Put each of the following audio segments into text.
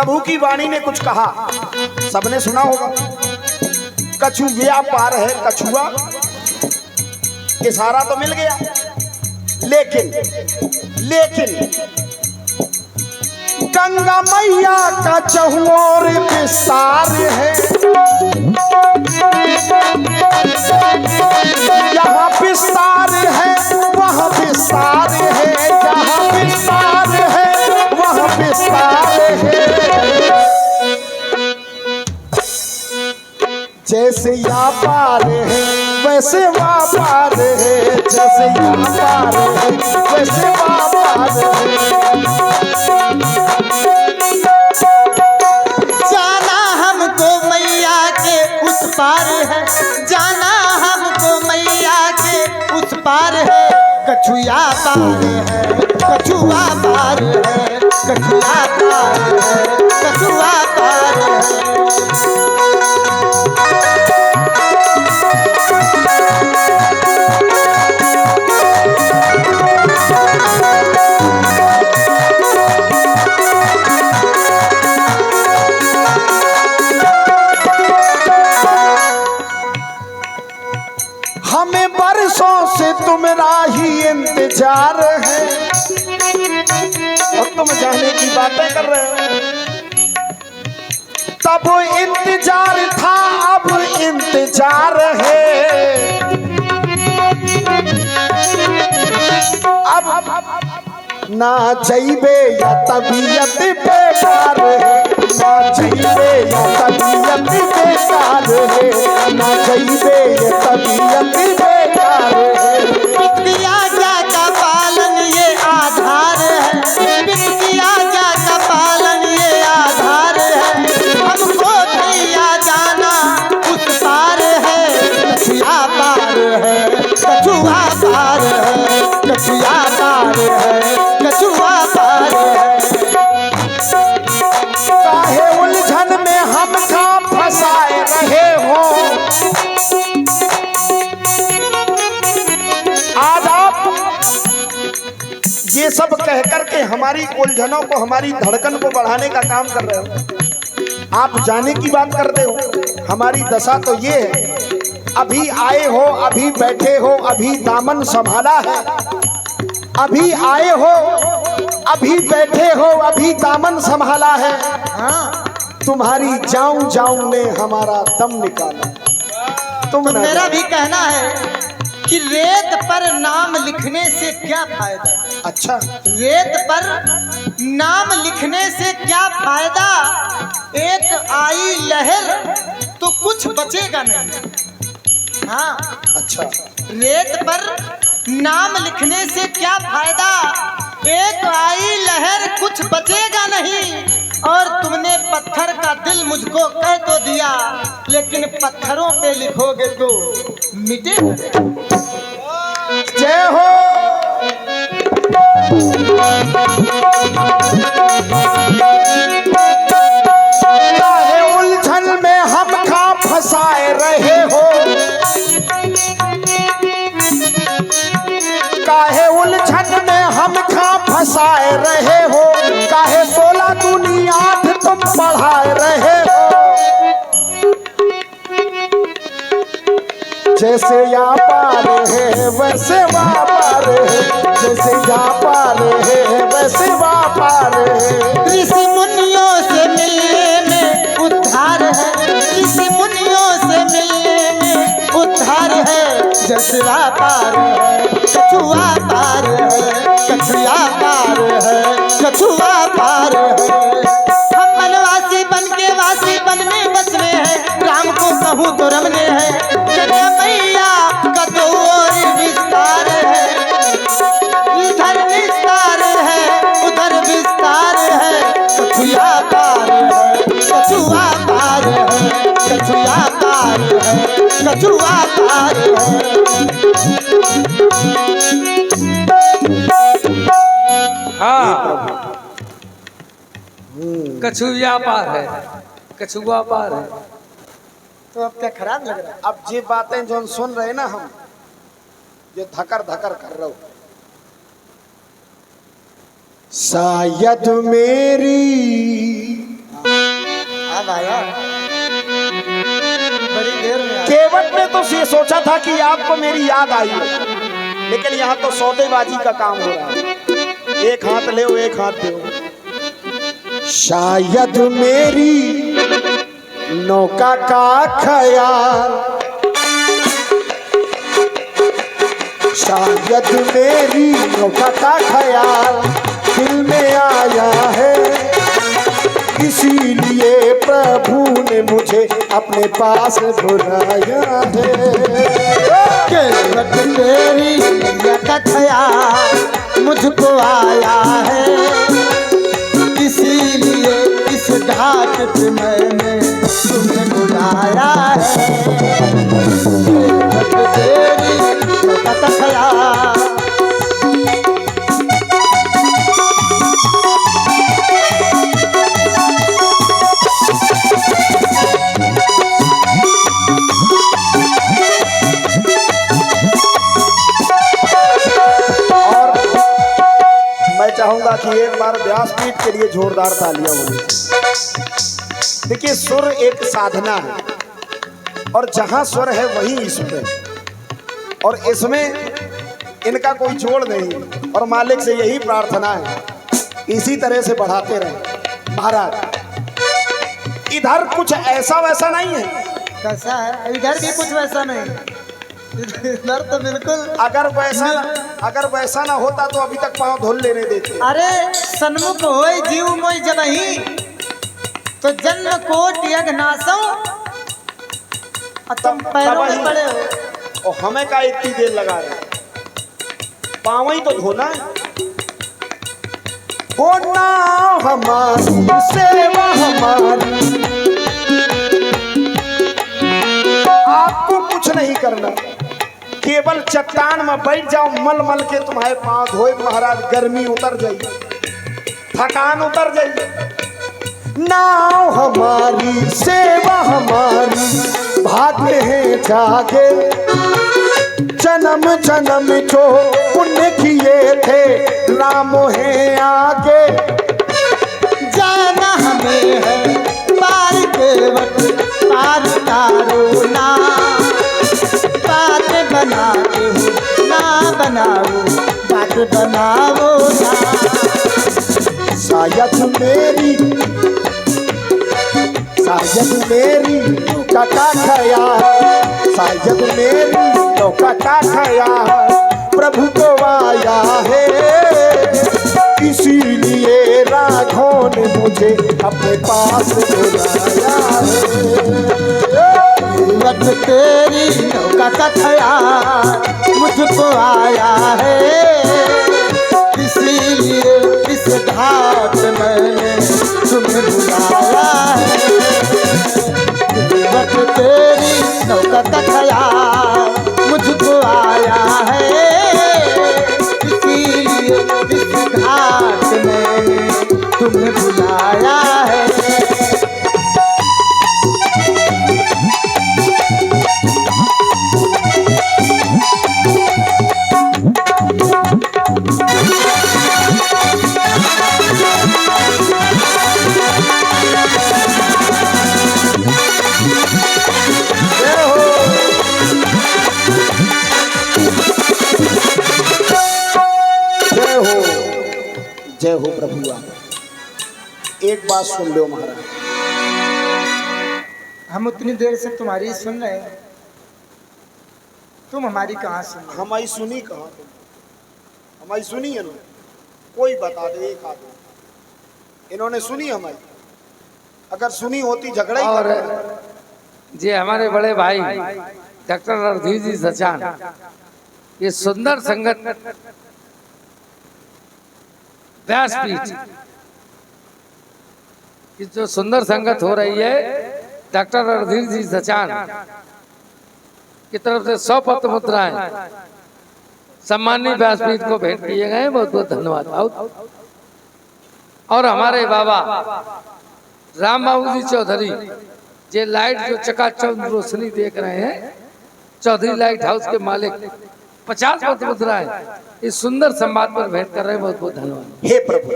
प्रभु की वाणी ने कुछ कहा, सबने सुना होगा। कछुआ पार है कछुआ, इशारा तो मिल गया, लेकिन गंगा मैया का चहुओर विस्तार है, यहाँ विस्तार है वहाँ विस्तार है, जहाँ विस्तार है वहाँ विस्तार है। जैसे यहाँ पार है वैसे वहाँ पार है, जैसे यहाँ पार है वैसे वहाँ पार है। जाना हमको मैया के उस पार है, जाना हमको मैया के उस पार है। कछुआ पार है, कछुआ पार है, कछुआ पार है, कछुआ पार है। हमें बरसों से तुम्हारा ही इंतजार है, और तुम जाने की बातें कर रहे हो। तब इंतजार था अब इंतजार है, अब ना जइबे या तबीयत बेकार है, ना जइबे या तबीयत बेकार है, ना जइबे या तबीयत बेकार है। पितकिया जा का पालन ये आधार है, पितकिया जा का पालन ये आधार है। हमको भैया जाना उस पार है, कछुआ पार है, कछुआ पार है, कछुआ पार है, कछुआ पार है। काहे उलझन में हम कहाँ फंसाए रहे हो, आज आप ये सब कह करके हमारी उलझनों को, हमारी धड़कन को बढ़ाने का काम कर रहे हो। आप जाने की बात करते हो, हमारी दशा तो ये है, अभी आए हो, अभी बैठे हो, अभी दामन संभाला है, अभी आए हो, अभी बैठे हो, अभी दामन संभाला है। हाँ, तुम्हारी जाऊं जाऊं ने हमारा दम निकाला। तो मेरा भी कहना है कि रेत पर नाम लिखने से क्या फायदा। अच्छा, रेत पर नाम लिखने से क्या फायदा, एक आई लहर तो कुछ बचेगा नहीं। हाँ, अच्छा, रेत पर नाम लिखने से क्या फायदा, एक आई लहर कुछ बचेगा नहीं। और तुमने पत्थर का दिल मुझको कह तो दिया, लेकिन पत्थरों पे लिखोगे तो मिटे। जय हो। काहे उलझन में हम कहाँ फंसाए रहे हो, काहे उलझन में हम कहाँ फंसाए रहे हो, काहे 16 दूनी 8 तुम पढ़ाए रहे हो। जैसे यहाँ पार है वैसे वहाँ पार है, जैसे यहाँ पार है वैसे वहाँ पार है। ऋषि मुनियों से मिलने में उद्धार है, ऋषि मुनियों से मिलने में उद्धार है। जसरा पार है, कछुआ पार है, कछुआ पार है, कछुआ पार है। हम बनवासी बन के वासी बन में बस रहे हैं, राम को कहूँ तो रमने हैं। जगह मैया का तो और विस्तार है, इधर विस्तार है उधर विस्तार है। कछुआ पार है, कछुआ पार है, कछुआ पार है, कछुआ पार है। हाँ, कछुआ पार है, कछुआ पार है। तो अब क्या खराब लग रहा है? अब ये बातें जो सुन रहे ना हम, ये धकर धकर कर रहे हो। शायद मेरी अब आया, बड़ी देर में आया। केवट ने तो ये सोचा था कि आपको मेरी याद आई है, लेकिन यहाँ तो सौदेबाजी का काम हो रहा है। एक हाथ ले एक हाथ दो। शायद मेरी नौका का ख्याल, शायद मेरी नौका का ख्याल दिल में आया है, इसीलिए प्रभु ने मुझे अपने पास बुलाया है। केवट तेरी नैया का ख्याल मुझको आया है, इसीलिए इस घाट पे मैंने तुम्हें बुलाया है। केवट तेरी नैया का ख्याल। चाहूंगा कि एक बार व्यासपीठ के लिए जोरदार तालियां होनी। देखिए, सुर एक साधना है और जहां स्वर है वहीं ईश्वर है, और इसमें इनका कोई जोड़ नहीं। और मालिक से यही प्रार्थना है, इसी तरह से बढ़ाते रहे महाराज। इधर कुछ ऐसा वैसा नहीं है। कैसा है? इधर भी कुछ वैसा नहीं, इधर तो बिल्कुल। अगर वैसा ना होता तो अभी तक पांव धुल लेने देते। अरे सन्मुख होय जीव मोय जबहि, तो जन्म कोट यज्ञ नासो, तुम पैरों में पड़े हो। और हमें का इतनी देर लगा रहे, पांव ही तो धोना है। होना हमारी सेवा हमारी, आपको कुछ नहीं करना, केवल चट्टान में बैठ जाओ, मल मल के तुम्हारे पांव धोए महाराज, गर्मी उतर जाइए, थकान उतर जाइए। नाव हमारी सेवा हमारी, भाग्य है जागे, जन्म जन्म जो पुण्य किए थे राम है आगे। जाना हमें है पार केवट, पार तारो ना, बात बनाते हो ना बनाओ, बात बनाओ ना। शायद मेरी काका खया, शायद मेरी तो काका खया, प्रभु को आया है, इसीलिए राघव ने मुझे अपने पास बुलाया है। केवट तेरी नौका का ख्याल मुझको आया है, इसीलिए इस घाट मैंने तुम्हें बुलाया है। केवट तेरी नौका का ख्याल मुझको आया है, इसीलिए इस घाट मैंने तुम्हें बुलाया है। जय हो प्रभु। एक बात सुन लो महाराज, हम उतनी देर से तुम्हारी सुन रहे हैं, तुम हमारी कहाँ सुन रहे हो? हमारी सुनी कहाँ? हमारी सुनी है ना? कोई बता दे एक आदमी इन्होंने सुनी हमारी? अगर सुनी होती झगड़ा ही और कर रहे। ये हमारे बड़े भाई डॉक्टर रणधीर जी सचान, ये सुंदर संगत व्यासपीठ की जो सुंदर संगत हो रही है, डॉक्टर रणधीर जी सचान की तरफ से 100 पत्र मुद्राएं सम्माननीय व्यासपीठ को भेंट किए गए, बहुत बहुत धन्यवाद। और हमारे बाबा राम बाबू जी चौधरी, ये लाइट जो चकाचौंध रोशनी देख रहे हैं, चौधरी लाइट हाउस के मालिक 50 पत्र मुद्राएं इस सुंदर संवाद पर भेंट कर रहे हैं, बहुत बहुत धन्यवाद। हे प्रभु,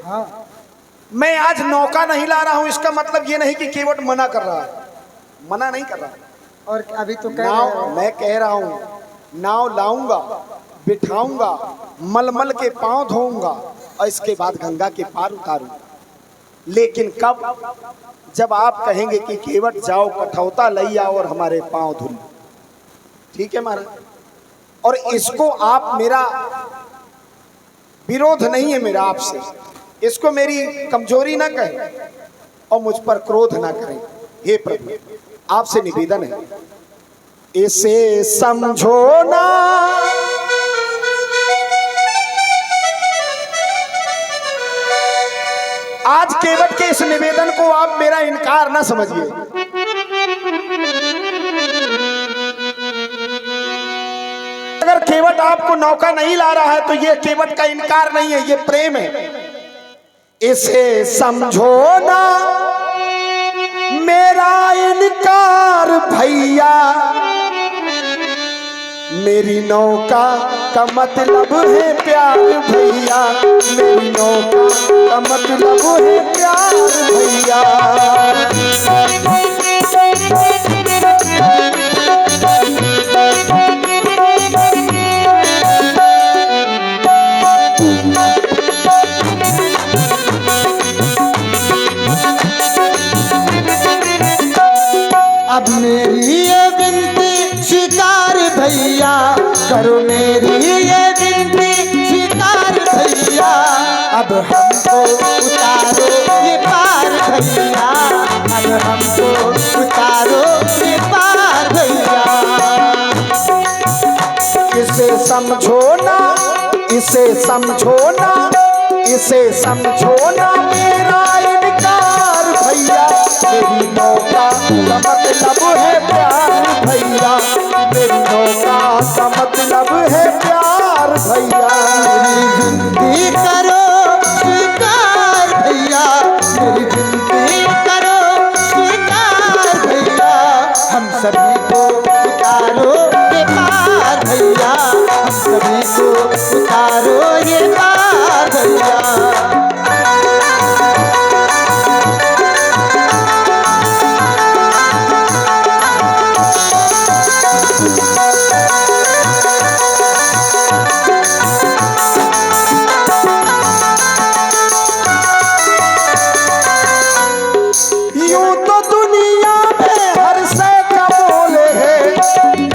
हाँ मैं आज नौका नहीं ला रहा हूं, इसका मतलब ये नहीं कि केवट मना कर रहा है, मना नहीं कर रहा। और अभी तो कह रहे नाव, हो। मैं कह रहा हूं नाव लाऊंगा, बिठाऊंगा, मलमल के पांव धोऊंगा और इसके बाद गंगा के पार उतारूंगा। लेकिन कब? जब आप कहेंगे कि केवट जाओ कठौता लई आओ और हमारे पांव धुल। ठीक है महाराज? और इसको आप, मेरा विरोध नहीं है मेरा आपसे, इसको मेरी कमजोरी ना कहें और मुझ पर क्रोध ना करें। हे प्रभु, आपसे निवेदन है, इसे समझो ना, आज केवट के इस निवेदन को आप मेरा इनकार ना समझिए। अगर केवट आपको नौका नहीं ला रहा है तो ये केवट का इनकार नहीं है, ये प्रेम है। इसे समझो ना मेरा इनकार भैया, मेरी नौका का मतलब है प्यार भैया, मेरी नौका का मतलब है प्यार भैया। अब मेरी ये विनती स्वीकार भैया, करो मेरी ये विनती स्वीकार भैया। अब हमको उतारो ये पार भैया, अब हमको उतारो ये पार भैया। इसे समझो ना, इसे समझो ना, इसे समझो ना मेरा इनकार भैया, मेरी नौका का मतलब है प्यार भैया, मेरी नौका का मतलब है प्यार भैया। मेरी विनती करो स्वीकार भैया, मेरी विनती करो स्वीकार भैया। हम सभी को उतारो ये पार भैया, हम सभी को उतारो ये पार भैया। यूं तो दुनिया में हर से का बोल है,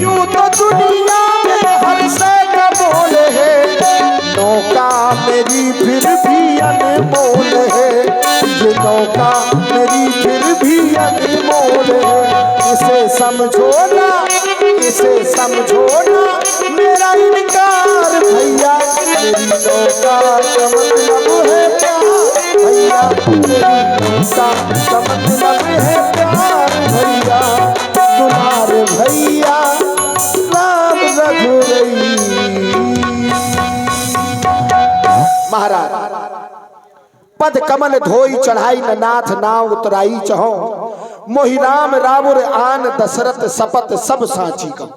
यूं तो दुनिया में हर से का बोल है, नौका मेरी फिर भी अनमोल है, ये नौका मेरी फिर भी अनमोल है। इसे समझो ना, इसे समझो ना मेरा इनकार भैया, मेरी नौका का मतलब है प्यार भैया, मेरी नौका का मतलब है प्यार भैया। तुम्हारे भैया राम रघुरई। महाराज, पद कमल धोई चढ़ाई न नाथ नाव उतराई चहो, मोहि राम रावुर आन दशरथ सपत सब सांची का।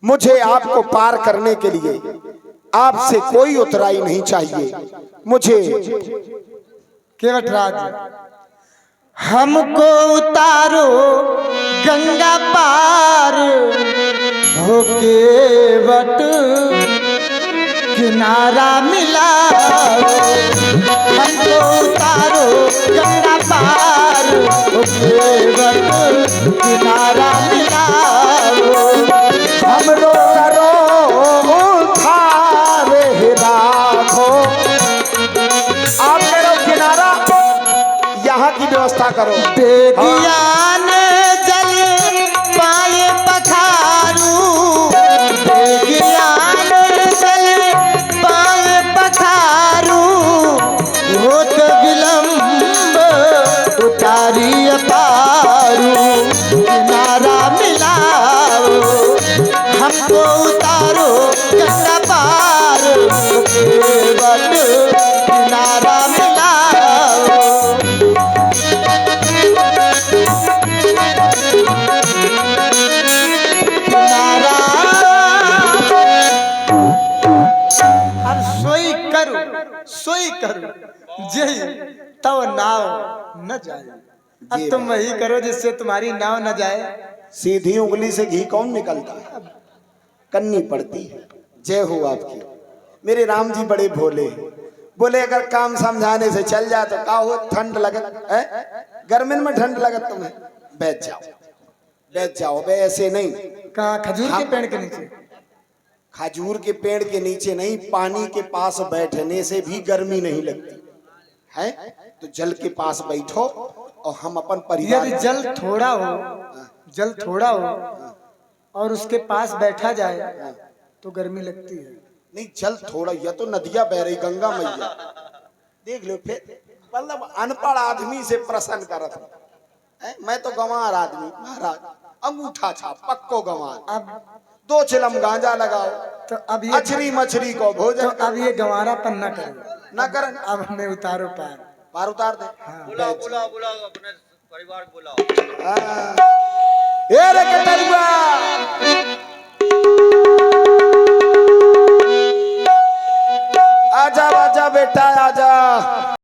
मुझे आपको पार करने के लिए आपसे कोई उतराई नहीं चाहिए। मुझे केवटराज, हमको उतारो गंगा पार हो केवट किनारा मिला, हमको उतारो गंगा पार हो केवट किनारा मिला। हमरो करो उद्धार हे राघो, आप करो किनारा, यहाँ की व्यवस्था करो। बेगियान जल पाए पखारू, बेगियान जल पाए पखारू, होत विलंब उतारी पारू, किनारा मिलाओ, हमको उतारो गंगा पार, केवट किनारा मिलाओ। किनारा अब सोई करो, सोई करो, जय तब नाव न जाए। अब तुम वही करो जिससे तुम्हारी नाव न जाए। सीधी उंगली से घी कौन निकलता है, करनी पड़ती है। जय हो आपकी। मेरे राम जी बड़े भोले हैं। बोले अगर काम समझाने से चल जाए तो का हो, ठंड लगत है, गर्मी में ठंड लगत तुम्हें, बैठ जाओ बैठ जाओ। बे ऐसे नहीं। कहाँ? खजूर के पेड़ के नीचे? खजूर के पेड़ के नीचे नहीं, पानी के पास बैठने से भी गर्मी नहीं लगती है। तो जल के पास बैठो और हम अपन परिवार। यदि जल थोड़ा हो और उसके पास बैठा जाए तो गर्मी लगती है। नहीं, जल थोड़ा, यह तो नदिया बह रही, गंगा मैया देख लो। फिर मतलब अनपढ़ आदमी से प्रश्न करत है। मैं तो गंवार आदमी महाराज, अंगूठा छाप पक्को गंवार। अब 2 चिलम गांजा लगाओ तो अब ये अछरी मछली को भोजन तो अब ये गंवारापन न करो, न कर। अब हमें उतारो पार। पार उतार दे। बुलाओ अपने परिवार को बुलाओ। ए रे कटरुआ,